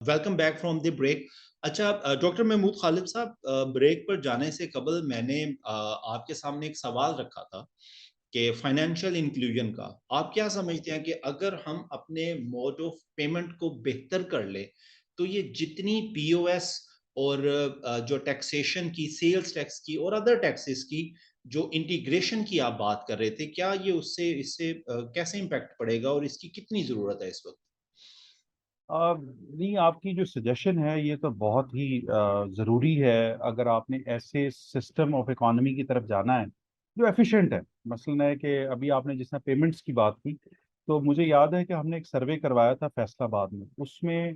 Welcome back from the break. अच्छा, doctor Mahmood Khalid sahab, break पर जाने से कबल मैंने आपके सामने एक सवाल रखा था कि फाइनेंशियल इंक्लूजन का आप क्या समझते हैं कि अगर हम अपने मोड ऑफ पेमेंट को बेहतर कर ले तो ये जितनी पीओएस और जो टैक्सेशन की, सेल्स टैक्स की और अदर टैक्सेस की जो इंटीग्रेशन की आप बात कर रहे थे, क्या ये उससे इससे कैसे इम्पैक्ट पड़ेगा और इसकी कितनी जरूरत है इस वक्त? नहीं, आपकी जो सजेशन है ये तो बहुत ही ज़रूरी है। अगर आपने ऐसे सिस्टम ऑफ इकोनॉमी की तरफ जाना है जो एफिशिएंट है। मसलन है कि अभी आपने जिस तरह पेमेंट्स की बात की, तो मुझे याद है कि हमने एक सर्वे करवाया था फैसलाबाद में। उसमें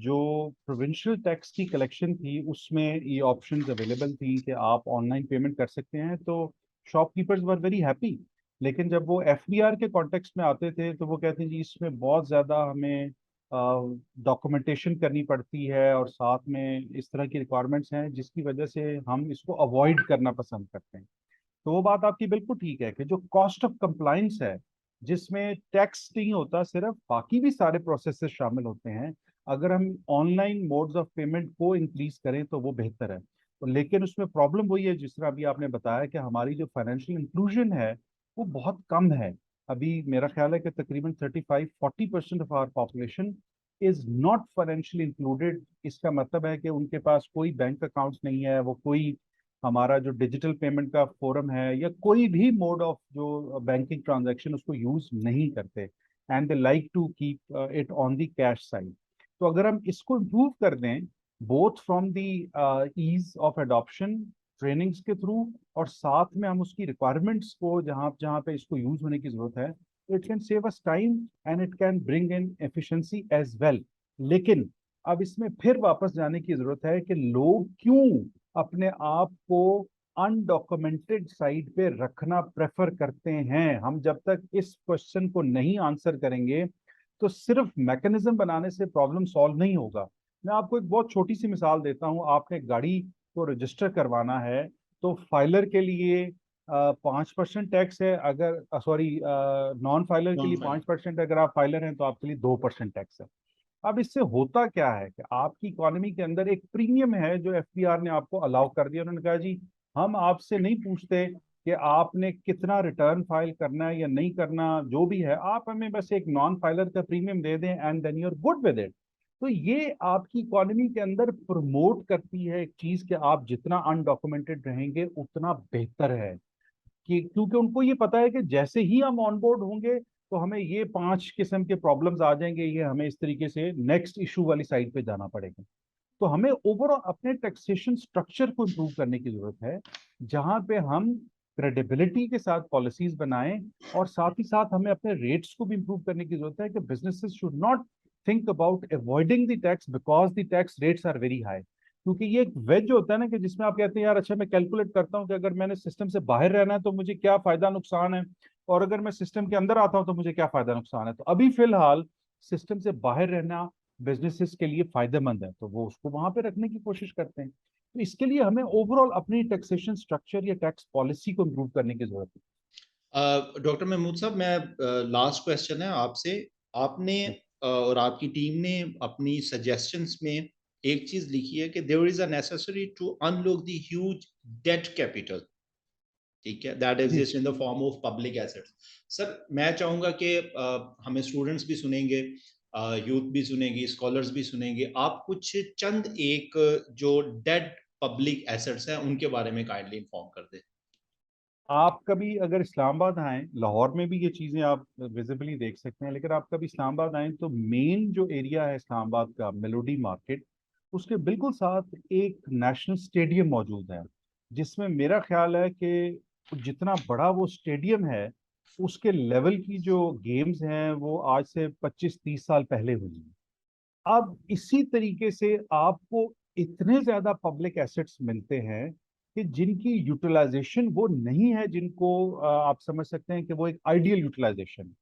जो प्रोविंशियल टैक्स की कलेक्शन थी उसमें ये ऑप्शंस अवेलेबल थी कि आप ऑनलाइन पेमेंट कर सकते हैं, तो शॉपकीपर्स वर वेरी हैप्पी। लेकिन जब वो एफबीआर के कॉन्टेक्स्ट में आते थे तो वो कहते हैं जी इसमें बहुत ज़्यादा हमें डॉक्यूमेंटेशन करनी पड़ती है और साथ में इस तरह की रिक्वायरमेंट्स हैं जिसकी वजह से हम इसको अवॉइड करना पसंद करते हैं। तो वो बात आपकी बिल्कुल ठीक है कि जो कॉस्ट ऑफ कंप्लाइंस है, जिसमें टैक्स नहीं होता सिर्फ, बाकी भी सारे प्रोसेसेस शामिल होते हैं। अगर हम ऑनलाइन मोड्स ऑफ पेमेंट को इंक्रीज करें तो वो बेहतर है। तो लेकिन उसमें प्रॉब्लम वही है जिस तरह अभी आपने बताया कि हमारी जो फाइनेंशियल इंक्लूजन है वो बहुत कम है। अभी मेरा ख्याल है कि तकरीबन 35-40% of our population is not financially included. इसका मतलब है कि उनके पास कोई बैंक अकाउंट्स नहीं है, वो कोई हमारा जो डिजिटल पेमेंट का फोरम है या कोई भी मोड ऑफ जो बैंकिंग ट्रांजैक्शन उसको यूज नहीं करते। And they like to keep it on the cash side. तो अगर हम इसको इम्प्रूव कर दें, both from the ease of adoption trainings के थ्रू, और साथ में हम उसकी रिक्वायरमेंट्स को जहाँ जहाँ पे इसको यूज होने की जरूरत है, it can save us time and it can bring in efficiency as well. लेकिन अब इसमें फिर वापस जाने की जरूरत है कि लोग क्यों अपने आप को अनडॉक्यूमेंटेड साइड पे रखना प्रेफर करते हैं। हम जब तक इस क्वेश्चन को नहीं आंसर करेंगे तो सिर्फ मैकेनिज्म बनाने से प्रॉब्लम सॉल्व नहीं होगा। मैं आपको एक बहुत छोटी सी मिसाल देता हूँ। आपने गाड़ी को रजिस्टर करवाना है तो फाइलर के लिए 5% टैक्स है, अगर सॉरी नॉन फाइलर के नॉन लिए फाइनल। 5%, अगर आप फाइलर हैं तो आपके लिए 2% टैक्स है। अब इससे होता क्या है कि आपकी इकोनॉमी के अंदर एक प्रीमियम है जो एफबीआर ने आपको अलाउ कर दिया। उन्होंने कहा जी हम आपसे नहीं पूछते कि आपने कितना रिटर्न फाइल करना है या नहीं करना, जो भी है आप हमें बस एक नॉन फाइलर का प्रीमियम दे दें and then you are good with it. तो ये आपकी इकोनॉमी के अंदर प्रमोट करती है एक चीज कि आप जितना अनडॉक्यूमेंटेड रहेंगे उतना बेहतर है। कि क्योंकि उनको ये पता है कि जैसे ही हम ऑन बोर्ड होंगे तो हमें ये 5 किस्म के प्रॉब्लम्स आ जाएंगे, ये हमें इस तरीके से नेक्स्ट इशू वाली साइड पे जाना पड़ेगा। तो हमें ओवरऑल अपने टैक्सेशन स्ट्रक्चर को इम्प्रूव करने की जरूरत है, जहां पे हम क्रेडिबिलिटी के साथ पॉलिसीज बनाएं, और साथ ही साथ हमें अपने रेट्स को भी इम्प्रूव करने की जरूरत है कि businesses should not think about avoiding the tax because the tax rates are very high. क्योंकि ये एक वेज होता है ना कि जिसमें आप कहते हैं यार अच्छा मैं कैलकुलेट करता हूँ कि अगर मैंने सिस्टम से बाहर रहना है तो मुझे क्या फायदा नुकसान है, और अगर मैं सिस्टम के अंदर आता हूँ तो मुझे क्या फायदा नुकसान है। तो अभी फिलहाल सिस्टम से बाहर रहना बिजनेसेस के लिए फायदेमंद है, तो वो उसको वहां पे रखने की कोशिश करते हैं। तो इसके लिए हमें ओवरऑल अपनी टैक्सेशन स्ट्रक्चर या टैक्स पॉलिसी को इम्प्रूव करने की जरूरत डॉक्टर महमूद साहब, मैं लास्ट क्वेश्चन है आपसे। आपने है। और आपकी टीम ने अपनी सजेशंस में एक चीज लिखी है कि there is a necessary to unlock the huge debt capital, ठीक है, दैट जी। Exist in the form of public assets. Sir, मैं चाहूंगा कि हमें स्टूडेंट्स भी सुनेंगे, यूथ भी सुनेगी, स्कॉलर्स भी सुनेंगे। आप कुछ चंद एक जो डेड पब्लिक एसेट्स हैं उनके बारे में काइंडली इन्फॉर्म कर दें। आप कभी अगर इस्लामाबाद आए, लाहौर में भी ये चीजें आप विजिबली देख सकते हैं, लेकिन आप कभी इस्लामाबाद आए तो मेन जो एरिया है इस्लामाबाद का मेलोडी मार्केट, उसके बिल्कुल साथ एक नेशनल स्टेडियम मौजूद है, जिसमें मेरा ख्याल है कि जितना बड़ा वो स्टेडियम है उसके लेवल की जो गेम्स हैं वो आज से 25-30 साल पहले हुई हैं। अब इसी तरीके से आपको इतने ज्यादा पब्लिक एसेट्स मिलते हैं कि जिनकी यूटिलाइजेशन वो नहीं है, जिनको आप समझ सकते हैं कि वो एक आइडियल यूटिलाइजेशन।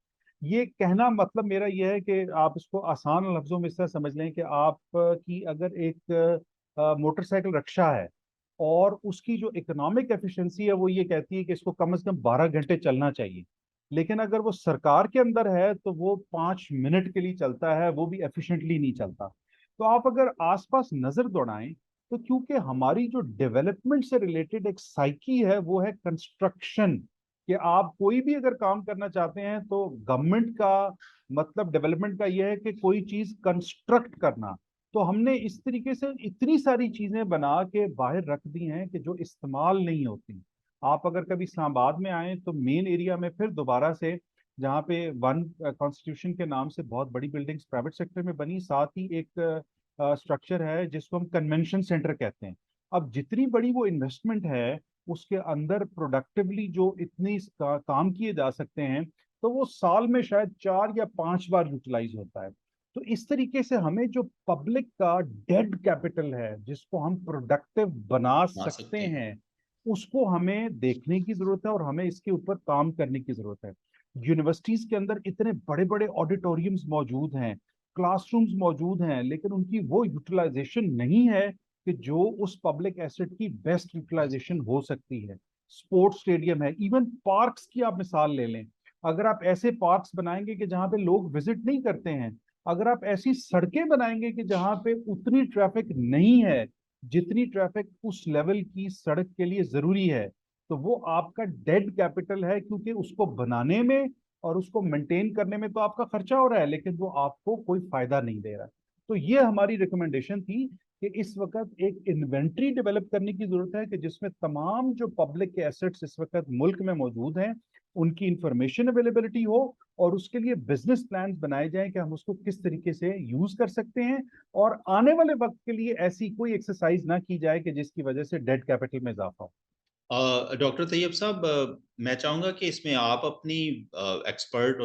ये कहना मतलब मेरा ये है कि आप इसको आसान लफ्जों में इस तरह समझ लें कि आप की अगर एक मोटरसाइकिल रक्षा है और उसकी जो इकोनॉमिक एफिशिएंसी है वो ये कहती है कि इसको कम से कम 12 घंटे चलना चाहिए, लेकिन अगर वो सरकार के अंदर है तो वो 5 मिनट के लिए चलता है, वो भी एफिशिएंटली नहीं चलता। तो आप अगर आसपास नजर दौड़ाएं तो क्योंकि हमारी जो डेवलपमेंट से रिलेटेड एक साइकी है वो है कंस्ट्रक्शन, कि आप कोई भी अगर काम करना चाहते हैं तो गवर्नमेंट का मतलब डेवलपमेंट का ये है कि कोई चीज कंस्ट्रक्ट करना। तो हमने इस तरीके से इतनी सारी चीजें बना के बाहर रख दी हैं कि जो इस्तेमाल नहीं होती। आप अगर कभी इस्लामाबाद में आए तो मेन एरिया में फिर दोबारा से, जहाँ पे वन कॉन्स्टिट्यूशन के नाम से बहुत बड़ी बिल्डिंग्स प्राइवेट सेक्टर में बनी, साथ ही एक स्ट्रक्चर है जिसको हम कन्वेंशन सेंटर कहते हैं। अब जितनी बड़ी वो इन्वेस्टमेंट है उसके अंदर प्रोडक्टिवली जो इतनी काम किए जा सकते हैं, तो वो साल में शायद 4 या 5 बार यूटिलाइज होता है। तो इस तरीके से हमें जो पब्लिक का डेड कैपिटल है जिसको हम प्रोडक्टिव बना बना सकते सकते हैं। हैं, उसको हमें देखने की जरूरत है और हमें इसके ऊपर काम करने की जरूरत है। यूनिवर्सिटीज के अंदर इतने बड़े बड़े ऑडिटोरियम्स मौजूद हैं, क्लासरूम्स मौजूद हैं, लेकिन उनकी वो यूटिलाइजेशन नहीं है कि जो उस पब्लिक एसेट की बेस्ट यूटिलाइजेशन हो सकती है। स्पोर्ट्स स्टेडियम है, इवन पार्क्स की आप मिसाल ले लें। अगर आप ऐसे पार्क्स बनाएंगे कि जहां पे लोग विजिट नहीं करते हैं, अगर आप ऐसी सड़कें बनाएंगे कि जहां पे उतनी ट्रैफिक नहीं है जितनी ट्रैफिक उस लेवल की सड़क के लिए जरूरी है, तो वो आपका डेड कैपिटल है, क्योंकि उसको बनाने में और उसको मेंटेन करने में तो आपका खर्चा हो रहा है लेकिन वो आपको कोई फायदा नहीं दे रहा। तो ये हमारी रिकमेंडेशन थी कि इस वक्त एक इन्वेंट्री डेवलप करने की जरूरत है कि जिसमें तमाम जो पब्लिक के एसेट्स इस वक्त मुल्क में मौजूद हैं उनकी इंफॉर्मेशन अवेलेबिलिटी हो, और उसके लिए बिजनेस प्लान्स बनाए जाएं कि हम उसको किस तरीके से यूज कर सकते हैं, और आने वाले वक्त के लिए ऐसी कोई एक्सरसाइज ना की जाए कि जिसकी वजह से डेड कैपिटल में इजाफा हो। डॉक्टर तैयब साहब, मैं चाहूंगा कि इसमें आप अपनी एक्सपर्ट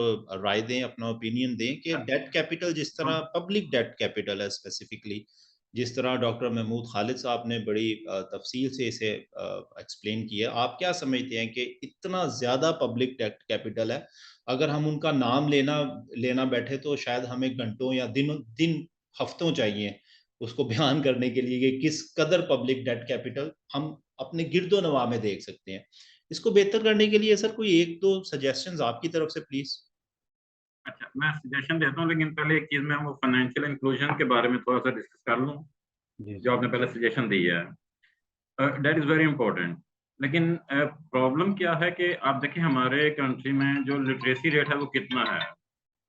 राय दें, अपना ओपिनियन दें कि डेट कैपिटल, जिस तरह पब्लिक डेट कैपिटल है स्पेसिफिकली, जिस तरह डॉक्टर महमूद खालिद साहब ने बड़ी तफसील से इसे एक्सप्लेन किया, आप क्या समझते हैं कि इतना ज़्यादा पब्लिक डेट कैपिटल है, अगर हम उनका नाम लेना लेना बैठे तो शायद हमें घंटों या दिन दिन हफ्तों चाहिए उसको बयान करने के लिए कि किस कदर पब्लिक डेट कैपिटल हम अपने गिरदो नवा में देख सकते हैं। इसको बेहतर करने के लिए सर कोई एक दो सजेशंस आपकी तरफ से प्लीज। अच्छा, मैं सजेशन देता हूँ, लेकिन पहले एक चीज मैं वो फाइनेंशियल इंक्लूजन के बारे में थोड़ा सा डिस्कस कर लूँ, जी जो आपने पहले सजेशन दी है। That is very important. लेकिन प्रॉब्लम क्या है कि आप देखें हमारे कंट्री में जो लिटरेसी रेट है वो कितना है।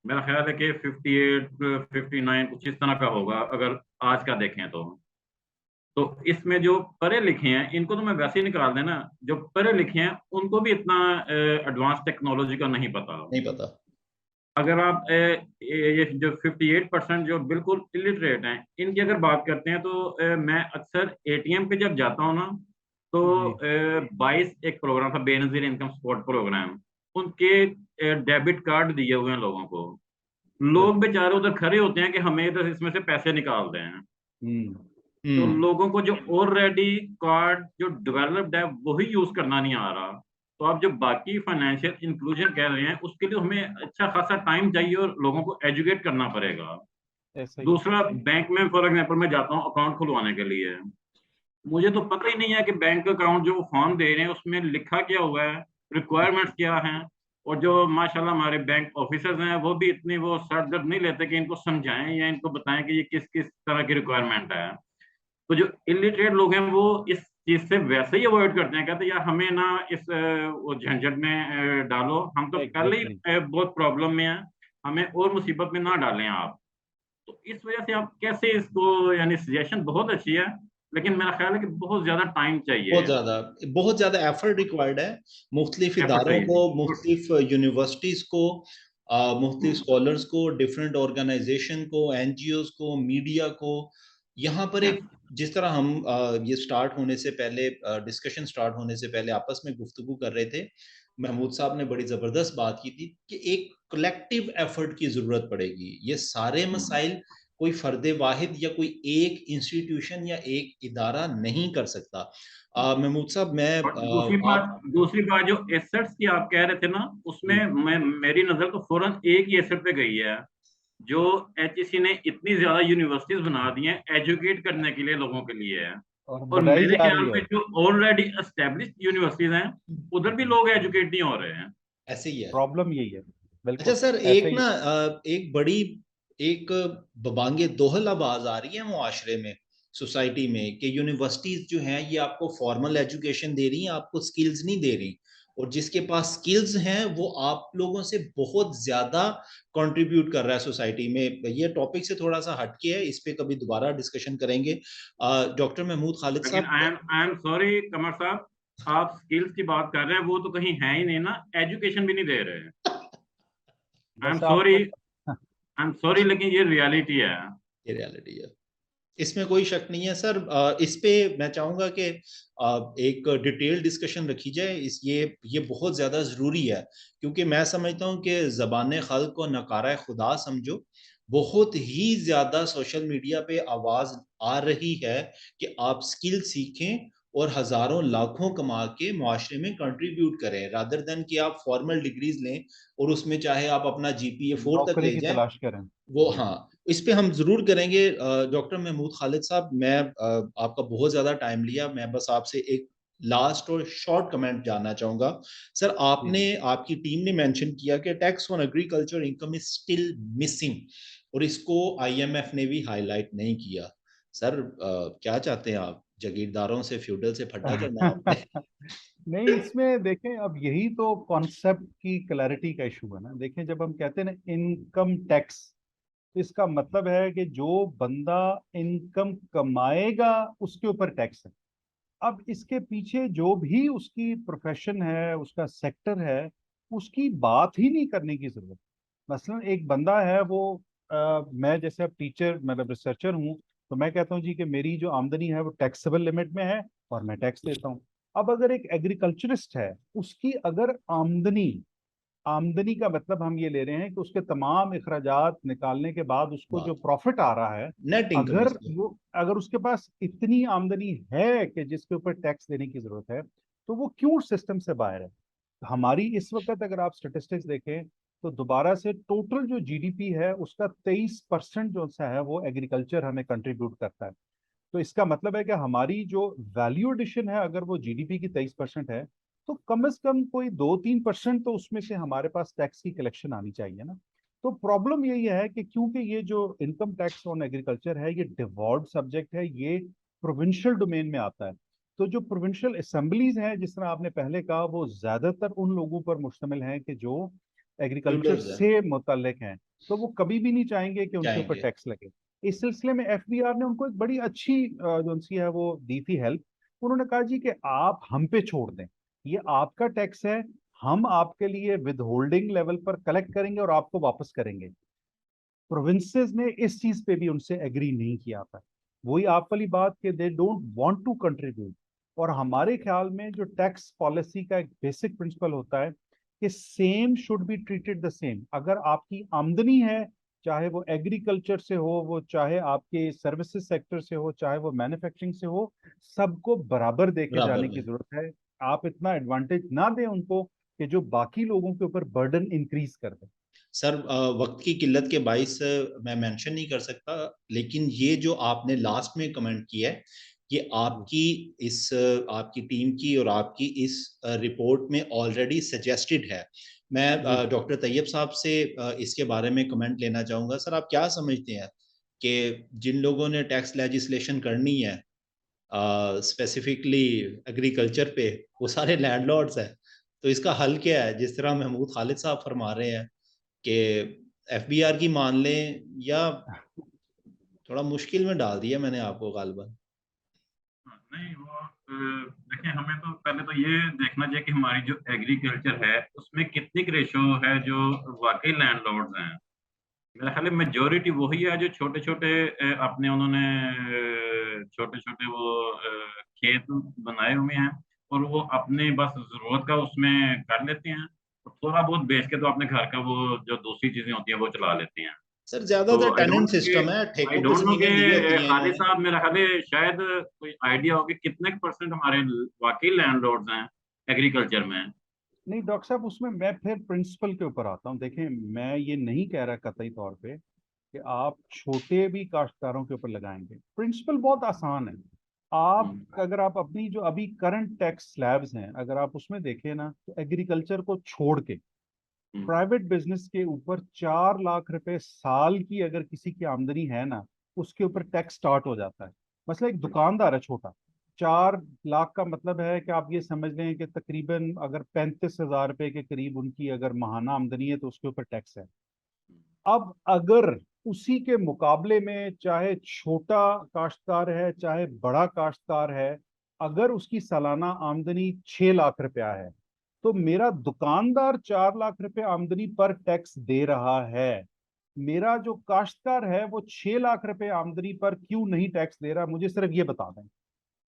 मेरा ख्याल है कि 58 59 कुछ इस तरह का होगा अगर आज का देखें तो इसमें जो पढ़े लिखे हैं इनको तो मैं वैसे ही निकाल देना, जो पढ़े लिखे हैं उनको भी इतना एडवांस टेक्नोलॉजी का नहीं पता। नहीं पता। अगर आप ये जो 58% जो बिल्कुल इलिटरेट हैं इनकी अगर बात करते हैं तो मैं अक्सर एटीएम पे जब जाता हूँ ना तो जी 22 एक प्रोग्राम था, बेनजीर इनकम सपोर्ट प्रोग्राम, उनके डेबिट कार्ड दिए हुए हैं लोगों को। लोग बेचारे उधर खड़े होते हैं कि हमें तो इसमें से पैसे निकाल दें। हम्म तो हम्म। लोगों को जो ऑलरेडी कार्ड जो डेवलप्ड है वही यूज करना नहीं आ रहा। तो आप जो बाकी फाइनेंशियल इंक्लूजन कह रहे हैं उसके लिए हमें अच्छा खासा टाइम चाहिए और लोगों को एजुकेट करना पड़ेगा। ऐसा ही है। दूसरा, बैंक में फॉर एग्जाम्पल मैं जाता हूँ अकाउंट खुलवाने के लिए, मुझे तो पता ही नहीं है कि बैंक अकाउंट जो फॉर्म दे रहे हैं उसमें लिखा क्या हुआ है, रिक्वायरमेंट्स क्या हैं। और जो माशाल्लाह हमारे बैंक ऑफिसर्स हैं वो भी इतनी वो सर दर्द नहीं लेते कि इनको समझाएं या इनको बताएं कि ये किस किस तरह की रिक्वायरमेंट है। तो जो इलिटरेट लोग हैं वो इस चीज से वैसे ही अवॉइड करते हैं, कहते हैं यार हमें ना इस वो झंझट में डालो, हम तो पहले ही एग्जैक्टली। बहुत प्रॉब्लम में हैं, हमें और मुसीबत में ना डालें आप। तो इस वजह से आप कैसे इसको, यानी सजेशन बहुत अच्छी है लेकिन मेरा ख्याल है कि बहुत ज्यादा टाइम चाहिए, बहुत ज़्यादा एफर्ट रिक्वायर्ड है, मुख्तलिफ एफर्ट इदारों को, चाहिए। मुख्तलिफ यूनिवर्सिटीज़ को, मुख्तलिफ स्कॉलर्स को, डिफरेंट ऑर्गेनाइजेशन को, एनजीओज को, मीडिया को। यहाँ पर यस। एक, जिस तरह हम ये स्टार्ट होने से पहले, डिस्कशन स्टार्ट होने से पहले आपस में गुफ्तगू कर रहे थे, महमूद साहब ने बड़ी ज़बरदस्त बात की थी कि एक कलेक्टिव एफर्ट की ज़रूरत पड़ेगी। ये सारे मसाइल कोई फर्द वाहिद या कोई एक इंस्टीट्यूशन या एक इदारा नहीं कर सकता। महमूद साहब, मैं और आप दूसरी बात जो एसेट्स की आप कह रहे थे ना, उसमें मैं मेरी नजर तो फौरन एक ही एसेट पे गई है, जो एचईसी ने इतनी ज्यादा यूनिवर्सिटीज बना दी हैं एजुकेट करने के लिए, लोगों के लिए है। और और बढ़ाई मेरे जा ख्याल रही में है। जो ऑलरेडी एस्टेब्लिश्ड यूनिवर्सिटीज हैं उधर भी लोग एजुकेट नहीं हो रहे हैं। ऐसे ही है। प्रॉब्लम यही है। अच्छा बिल्कुल सर, ऐसे एक ही। ना एक बड़ी एक बबांगे दोहल आवाज आ रही है मुआशरे में, सोसाइटी में, कि यूनिवर्सिटीज जो हैं ये आपको फॉर्मल एजुकेशन दे रही हैं, आपको स्किल्स नहीं दे रही, और जिसके पास स्किल्स हैं वो आप लोगों से बहुत ज्यादा कंट्रीब्यूट कर रहा है सोसाइटी में। ये टॉपिक से थोड़ा सा हटके है, इस पे कभी दोबारा डिस्कशन करेंगे। डॉक्टर महमूद खालिद लेकिन साहब, आई एम सॉरी कमर साहब, आप स्किल्स की बात कर रहे हैं, वो तो कहीं है ही नहीं ना, एजुकेशन भी नहीं दे रहे हैं। आई एम बस सॉरी, आपको आई एम सॉरी, लेकिन ये रियलिटी है। ये रियलिटी है, इसमें कोई शक नहीं है सर। इस पे मैं चाहूंगा कि एक डिटेल डिस्कशन रखी जाए, इस ये बहुत ज़्यादा ज़रूरी है, क्योंकि मैं समझता हूँ कि ज़बान खल्क को नकारा खुदा समझो, बहुत ही ज़्यादा सोशल मीडिया पे आवाज़ आ रही है कि आप स्किल सीखें और हज़ारों लाखों कमा के मुआशरे में कंट्रीब्यूट करें, रादर देन कि आप फॉर्मल डिग्रीज लें और उसमें चाहे आप अपना जीपीए 4 तक नौकरी ले की जाएं। तलाश करें। वो जी। हाँ, इस पे हम जरूर करेंगे। डॉक्टर महमूद खालिद साहब, मैं आपका बहुत ज्यादा टाइम लिया, मैं बस आपसे एक लास्ट और शॉर्ट कमेंट जानना चाहूंगा। सर, जी आपने, जी। आपकी टीम ने मेंशन किया कि tax on agriculture income is still missing, और इसको आईएमएफ ने भी हाईलाइट नहीं किया। सर, क्या चाहते हैं आप, जागीरदारों से, फ्यूडल से फड्डा करना है आपने? नहीं, इसमें देखें, अब यही तो कॉन्सेप्ट की क्लैरिटी का इशू है ना। देखें, जब हम कहते हैं ना इनकम टैक्स, तो इसका मतलब है कि जो बंदा इनकम कमाएगा उसके ऊपर टैक्स है। अब इसके पीछे जो भी उसकी प्रोफेशन है, उसका सेक्टर है, उसकी बात ही नहीं करने की जरूरत। मसलन एक बंदा है, वो मैं जैसे अब टीचर मतलब रिसर्चर हूँ, तो मैं कहता हूँ जी कि मेरी जो आमदनी है वो टैक्सेबल लिमिट में है और मैं टैक्स देता हूँ। अब अगर एक एग्रीकल्चरिस्ट है, उसकी अगर आमदनी, आमदनी का मतलब हम ये ले रहे हैं कि उसके तमाम अखराजात निकालने के बाद उसको जो बात, प्रॉफिट आ रहा है, नेट इनकम अगर इसको। वो, अगर उसके पास इतनी आमदनी है कि जिसके ऊपर टैक्स देने की जरूरत है, तो वो क्यों सिस्टम से बाहर है। हमारी इस वक्त अगर आप स्टेटिस्टिक्स देखें, तो दोबारा से टोटल जो जीडीपी है उसका 23% जो सा है वो एग्रीकल्चर हमें कंट्रीब्यूट करता है। तो इसका मतलब है कि हमारी जो वैल्यू एडिशन है, अगर वो जीडीपी की 23% है, तो कम से कम कोई 2-3% तो उसमें से हमारे पास टैक्स की कलेक्शन आनी चाहिए ना। तो प्रॉब्लम यही है कि क्योंकि ये जो इनकम टैक्स ऑन एग्रीकल्चर है, ये डिवॉल्व सब्जेक्ट है, ये प्रोविंशियल डोमेन में आता है। तो जो प्रोविंशियल असेंबलीज हैं, जिस तरह आपने पहले कहा, वो ज्यादातर उन लोगों पर मुश्तमिल हैं कि जो एग्रीकल्चर फ्यूडल्स है, से मुतल्लिक हैं। तो वो कभी भी नहीं चाहेंगे कि उनके ऊपर जाएंगे। टैक्स लगे। इस सिलसिले में एफबीआर ने उनको एक बड़ी अच्छी जो सी है वो दी थी हेल्प। उन्होंने कहा जी कि आप हम पे छोड़ दें, ये आपका टैक्स है, हम आपके लिए विद होल्डिंग लेवल पर कलेक्ट करेंगे और आपको वापस करेंगे। प्रोविंसेस ने इस चीज पे भी उनसे एग्री नहीं किया था। वही आप वाली बात कि they don't want to contribute. और हमारे ख्याल में जो टैक्स पॉलिसी का एक बेसिक प्रिंसिपल होता है कि same should be treated the same. अगर आपकी आमदनी है, चाहे वो एग्रीकल्चर से हो, वो चाहे आपके सर्विसेज सेक्टर से हो, चाहे वो मैन्युफैक्चरिंग से हो, सबको बराबर देके बराबर जाने की में। जरूरत है। आप इतना एडवांटेज ना दें उनको कि जो बाकी लोगों के ऊपर बर्डन इंक्रीज कर दे। सर, वक्त की किल्लत के बाइस मैं मेंशन नहीं कर सकता, लेकिन ये जो आपने लास्ट में कमेंट किया है, ये आपकी इस आपकी टीम की और आपकी इस रिपोर्ट में ऑलरेडी सजेस्टेड है। मैं जी। डॉक्टर तैयब साहब से इसके बारे में कमेंट लेना चाहूँगा। सर, आप क्या समझते हैं कि जिन लोगों ने टैक्स लेजिस्लेशन करनी है स्पेसिफिकली एग्रीकल्चर पे, वो सारे लैंडलॉर्ड्स हैं, तो इसका हल क्या है? जिस तरह महमूद खालिद साहब फरमा रहे हैं कि एफबीआर की मान लें, या थोड़ा मुश्किल में डाल दिया मैंने आपको गालबन। नहीं वो देखिए, हमें तो पहले तो ये देखना चाहिए कि हमारी जो एग्रीकल्चर है उसमें कितनी रेशो है जो वाकई लैंडलॉर्ड्स हैं। मेरा ख्याल है मेजोरिटी वही है जो छोटे छोटे अपने उन्होंने छोटे छोटे वो खेत बनाए हुए हैं, और वो अपने बस जरूरत का उसमें कर लेते हैं, और थोड़ा बहुत बेच के तो अपने घर का वो जो दूसरी चीजें होती हैं वो चला लेते हैं। सर, तो ज्यादातर टेनेंट सिस्टम है, आई ठेकों पे डोंट नो जमीनें कि ली होती हैं खालिद इन्होंने। साहब, मेरा ख्याल है शायद कोई आइडिया हो कि कितने परसेंट हमारे वाकई लैंडलॉर्ड्स हैं एग्रीकल्चर में। नहीं डॉक्टर साहब, उसमें मैं फिर प्रिंसिपल के ऊपर आता हूँ। देखें, मैं ये नहीं कह रहा कतई तौर पे कि आप छोटे भी काश्तकारों के ऊपर लगाएंगे। प्रिंसिपल बहुत आसान है। आप, अगर आप अपनी जो अभी करंट टैक्स स्लैब्स हैं, अगर आप उसमें देखें ना, तो एग्रीकल्चर को छोड़ के प्राइवेट बिजनेस के ऊपर 4 लाख रुपए साल की अगर किसी की आमदनी है ना, उसके ऊपर टैक्स स्टार्ट हो जाता है। मसला एक दुकानदार है छोटा, 4 लाख का मतलब है कि आप ये समझ लें कि तकरीबन अगर 35,000 रुपए के करीब उनकी अगर माहाना आमदनी है तो उसके ऊपर टैक्स है। अब अगर उसी के मुकाबले में चाहे छोटा काश्तकार है चाहे बड़ा काश्तकार है, अगर उसकी सालाना आमदनी 6 लाख रुपया है, तो मेरा दुकानदार 4 लाख रुपए आमदनी पर टैक्स दे रहा है। मेरा जो काश्तकार है वो 6 लाख रुपए आमदनी पर क्यों नहीं टैक्स दे रहा, मुझे सिर्फ ये बता दें।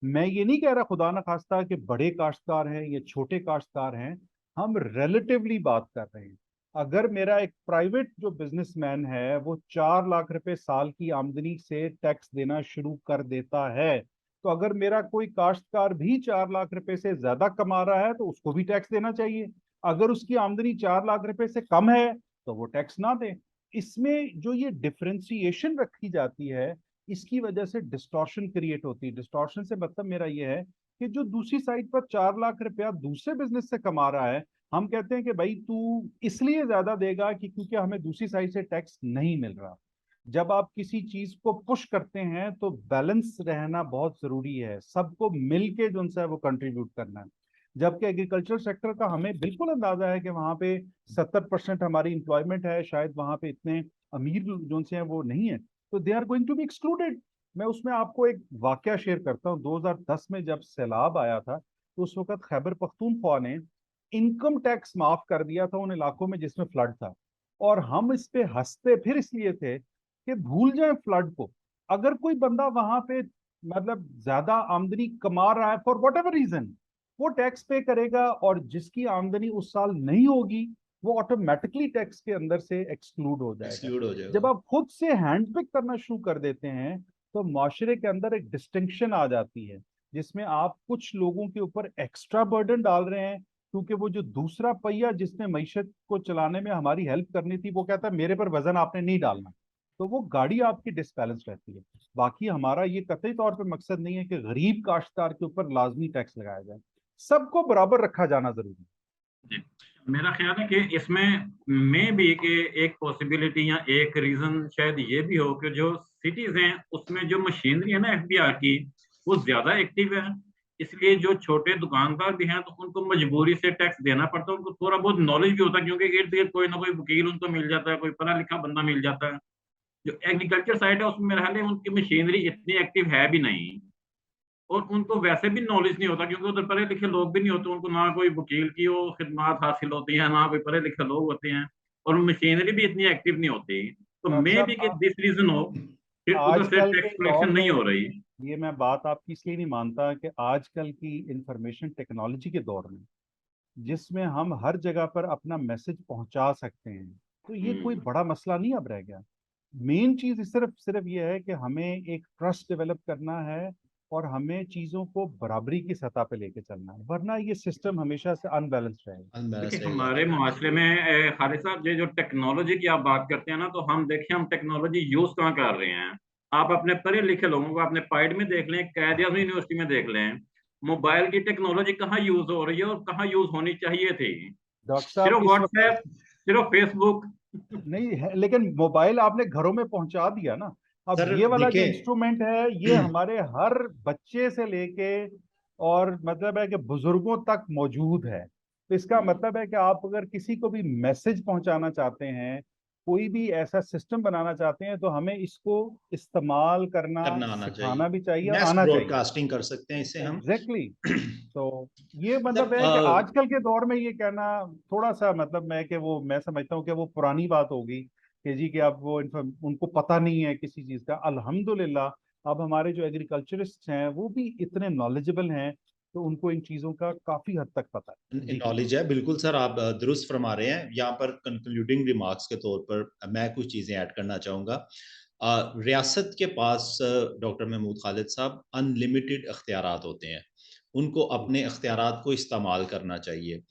मैं ये नहीं कह रहा खुदा ना खास्ता कि बड़े काश्तकार हैं या छोटे काश्तकार हैं, हम रिलेटिवली बात कर रहे हैं। अगर मेरा एक प्राइवेट जो बिजनेसमैन है वो 4 लाख रुपए साल की आमदनी से टैक्स देना शुरू कर देता है, तो अगर मेरा कोई काश्तकार भी 4 लाख रुपए से ज्यादा कमा रहा है तो उसको भी टैक्स देना चाहिए। अगर उसकी आमदनी 4 लाख रुपए से कम है तो वो टैक्स ना दे। इसमें जो ये डिफ्रेंसिएशन रखी जाती है, इसकी वजह से डिस्टॉर्शन क्रिएट होती है। डिस्टॉर्शन से मतलब मेरा ये है कि जो दूसरी साइड पर 4 लाख रुपया दूसरे बिजनेस से कमा रहा है, हम कहते हैं कि भाई तू इसलिए ज्यादा देगा कि क्योंकि हमें दूसरी साइड से टैक्स नहीं मिल रहा। जब आप किसी चीज को पुश करते हैं तो बैलेंस रहना बहुत जरूरी है, सबको मिलके जो है वो कंट्रीब्यूट करना है। जबकि एग्रीकल्चर सेक्टर का हमें बिल्कुल अंदाजा है कि वहां पे 70% हमारी इंप्लॉयमेंट है, शायद वहां पे इतने अमीर जो से हैं वो नहीं है, तो they are going to be excluded. मैं उसमें आपको एक वाकया शेयर करता हूँ। 2010 में जब सैलाब आया था तो उस वक्त खैबर पख्तूनख्वा ने इनकम टैक्स माफ कर दिया था उन इलाकों में जिसमें फ्लड था। और हम इस पे हंसते फिर इसलिए थे कि भूल जाए फ्लड को। अगर कोई बंदा वहां पे मतलब ज्यादा आमदनी कमा रहा है फॉर वट एवर रीजन, वो टैक्स पे करेगा, और जिसकी आमदनी उस साल नहीं होगी वो ऑटोमेटिकली टैक्स के अंदर से एक्सक्लूड हो जाएगा। एक्सक्लूड हो जब जाएगा। आप खुद से हैंड पिक करना शुरू कर देते हैं तो माशरे के अंदर एक डिस्टिंक्शन आ जाती है, जिसमें आप कुछ लोगों के ऊपर एक्स्ट्रा बर्डन डाल रहे हैं, क्योंकि वो जो दूसरा पहिया जिसने मईशत को चलाने में हमारी हेल्प करनी थी वो कहता है मेरे पर वजन आपने नहीं डालना, तो वो गाड़ी आपकी डिसबैलेंस रहती है। बाकी हमारा ये कतई तौर पे मकसद नहीं है कि गरीब काश्तकार के ऊपर लाजमी टैक्स लगाया जाए, सबको बराबर रखा जाना जरूरी है। जी। मेरा ख्याल है कि इसमें में भी कि एक पॉसिबिलिटी या एक रीजन शायद ये भी हो कि जो सिटीज हैं उसमें जो मशीनरी है ना एफबीआर की, वो ज्यादा एक्टिव है। इसलिए जो छोटे दुकानदार भी हैं तो उनको मजबूरी से टैक्स देना पड़ता है। उनको थोड़ा बहुत नॉलेज भी होता है क्योंकि इर्द गिर्द कोई ना कोई वकील उनको मिल जाता है, कोई पढ़ा लिखा बंदा मिल जाता है। जो एग्रीकल्चर साइड है उसमें मेरा ख्याल है उनकी मशीनरी इतनी एक्टिव है भी नहीं, और उनको वैसे भी नॉलेज नहीं होता क्योंकि उधर पढ़े लिखे लोग भी नहीं होते। उनको ना कोई वकील की वो खिदमात हासिल होती है, ना कोई पढ़े लिखे लोग होते हैं, और मशीनरी भी इतनी एक्टिव नहीं होती। तो डॉक्टर मे भी कि साहब, दिस रीजन हो फिर उधर से आजकल के टैक्स दौर कलेक्शन नहीं में हो रही। ये मैं बात आपकी इसलिए नहीं मानता कि आजकल की इंफॉर्मेशन टेक्नोलॉजी के दौर में जिसमें हम हर जगह पर अपना मैसेज पहुंचा सकते हैं, तो ये कोई हम्म। बड़ा मसला नहीं अब रह गया। मेन चीज सिर्फ सिर्फ ये है कि हमें एक ट्रस्ट डेवलप करना है और हमें चीजों को बराबरी की सतह पे लेके चलना है, वरना ये सिस्टम हमेशा से अनबैलेंस रहेगा। देखिए अनबैलेंस रहेगा। हमारे मुआशरे में खालिद साहब ये जो टेक्नोलॉजी की आप बात करते हैं ना, तो हम देखिए हम टेक्नोलॉजी यूज कहाँ कर रहे हैं। आप अपने पढ़े लिखे लोगों को अपने पाइड में देख लें, कायदे आज़म यूनिवर्सिटी में देख लें, मोबाइल की टेक्नोलॉजी कहाँ यूज हो रही है और कहाँ यूज होनी चाहिए थी। डॉक्टर साहब सिर्फ इस वक्त व्हाट्सएप, सिर्फ फेसबुक। नहीं है, लेकिन मोबाइल आपने घरों में पहुंचा दिया ना। अब सर ये वाला जो देखिए, इंस्ट्रूमेंट है ये हमारे हर बच्चे से लेके और मतलब है कि बुजुर्गों तक मौजूद है। तो इसका मतलब है कि आप अगर किसी को भी मैसेज पहुंचाना चाहते हैं, कोई भी ऐसा सिस्टम बनाना चाहते हैं, तो हमें इसको इस्तेमाल करना करना आना चाहिए। सिखाना भी चाहिए और मैस आना चाहिए। ब्रॉडकास्टिंग कर सकते हैं इससे हम। एग्जैक्टली तो ये सर मतलब है कि आजकल के दौर में ये कहना थोड़ा सा मतलब मैं कि वो मैं समझता हूँ कि वो पुरानी बात होगी कि जी कि अब वो उनको पता नहीं है किसी चीज का। अल्हम्दुलिल्लाह अब हमारे जो एग्रीकल्चरिस्ट हैं वो भी इतने नॉलेजेबल हैं, तो उनको इन चीजों का काफी हद तक पता है। जी नॉलेज है, बिल्कुल सर, आप दुरुस्त फरमा रहे हैं। यहाँ पर कंक्लूडिंग रिमार्क्स के तौर पर मैं कुछ चीज़ें ऐड करना चाहूँगा। रियासत के पास डॉक्टर महमूद खालिद साहब अनलिमिटेड अख्तियारात होते हैं, उनको अपने अख्तियारात को इस्तेमाल करना चाहिए।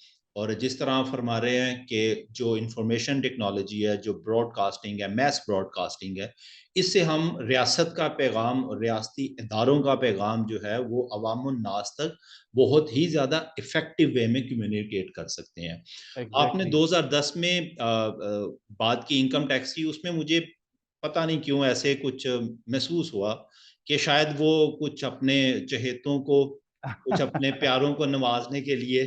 और जिस तरह आप फरमा रहे हैं कि जो इंफॉर्मेशन टेक्नोलॉजी है, जो ब्रॉडकास्टिंग है, मैस ब्रॉडकास्टिंग है, इससे हम रियासत का पैगाम और रियासती इदारों का पैगाम जो है वो अवामुन्नास तक बहुत ही ज़्यादा इफ़ेक्टिव वे में कम्युनिकेट कर सकते हैं। आपने एग्जैक्टली 2010 में बात की इनकम टैक्स की, उसमें मुझे पता नहीं क्यों ऐसे कुछ महसूस हुआ कि शायद वो कुछ अपने चहेतों को, कुछ अपने प्यारों को नवाज़ने के लिए,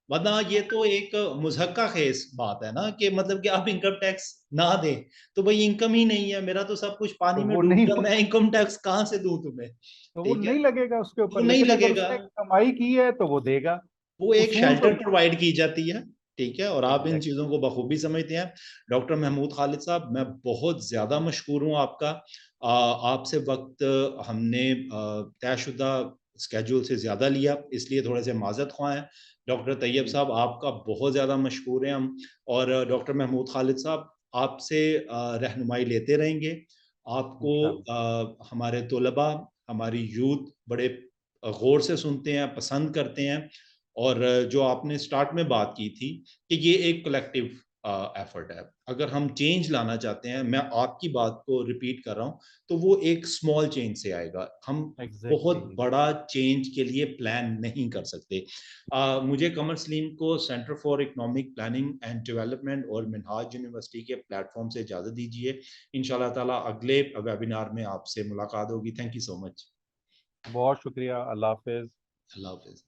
वरना ये तो एक मुज़हक्का ख़ेज़ बात है ना कि मतलब कि आप इनकम टैक्स ना दें, तो भई इनकम ही नहीं है, मेरा तो सब कुछ पानी तो में वो डूब नहीं गया, मैं इनकम टैक्स कहाँ से दूँ तुम्हें? तो वो ठीक है? नहीं लगेगा उसके वो ऊपर, नहीं लेकिन अगर लगेगा। उसने कमाई की है तो वो देगा। वो एक उसूल तो शेल्टर प्रोवाइड की जाती है, ठीक है? और आप इन एग्जैक्ट चीज़ों को बखूबी समझते हैं। डॉक्टर महमूद खालिद साहब, मैं बहुत ज़्यादा मशकूर हूँ आपका। आपसे वक़्त हमने तयशुदा स्केड्यूल से ज़्यादा लिया, इसलिए थोड़े-से माज़रत ख़्वाह हैं। डॉक्टर तैयब जी साहब, आपका बहुत ज़्यादा मशकूर हैं हम, और डॉक्टर महमूद खालिद साहब, आपसे रहनुमाई लेते रहेंगे। आपको इंशाल्लाह। हमारे तलबा, हमारी यूथ बड़े गौर से सुनते हैं, पसंद करते हैं, और जो आपने स्टार्ट में बात की थी कि ये एक कलेक्टिव एफर्ट है। अगर हम चेंज लाना चाहते हैं, मैं आपकी बात को रिपीट कर रहा हूँ, तो वो एक स्मॉल चेंज से आएगा। हम बहुत एग्जैक्टली बड़ा चेंज के लिए प्लान नहीं कर सकते। मुझे कमर सलीम को centre for economic planning and development और मिनहाज यूनिवर्सिटी के प्लेटफॉर्म से इजाज़त दीजिए। इंशाल्लाह ताला अगले वेबिनार में आपसे मुलाकात होगी। Thank you so much. बहुत शुक्रिया। अल्लाह हाफिज। अल्लाह हाफ़िज़।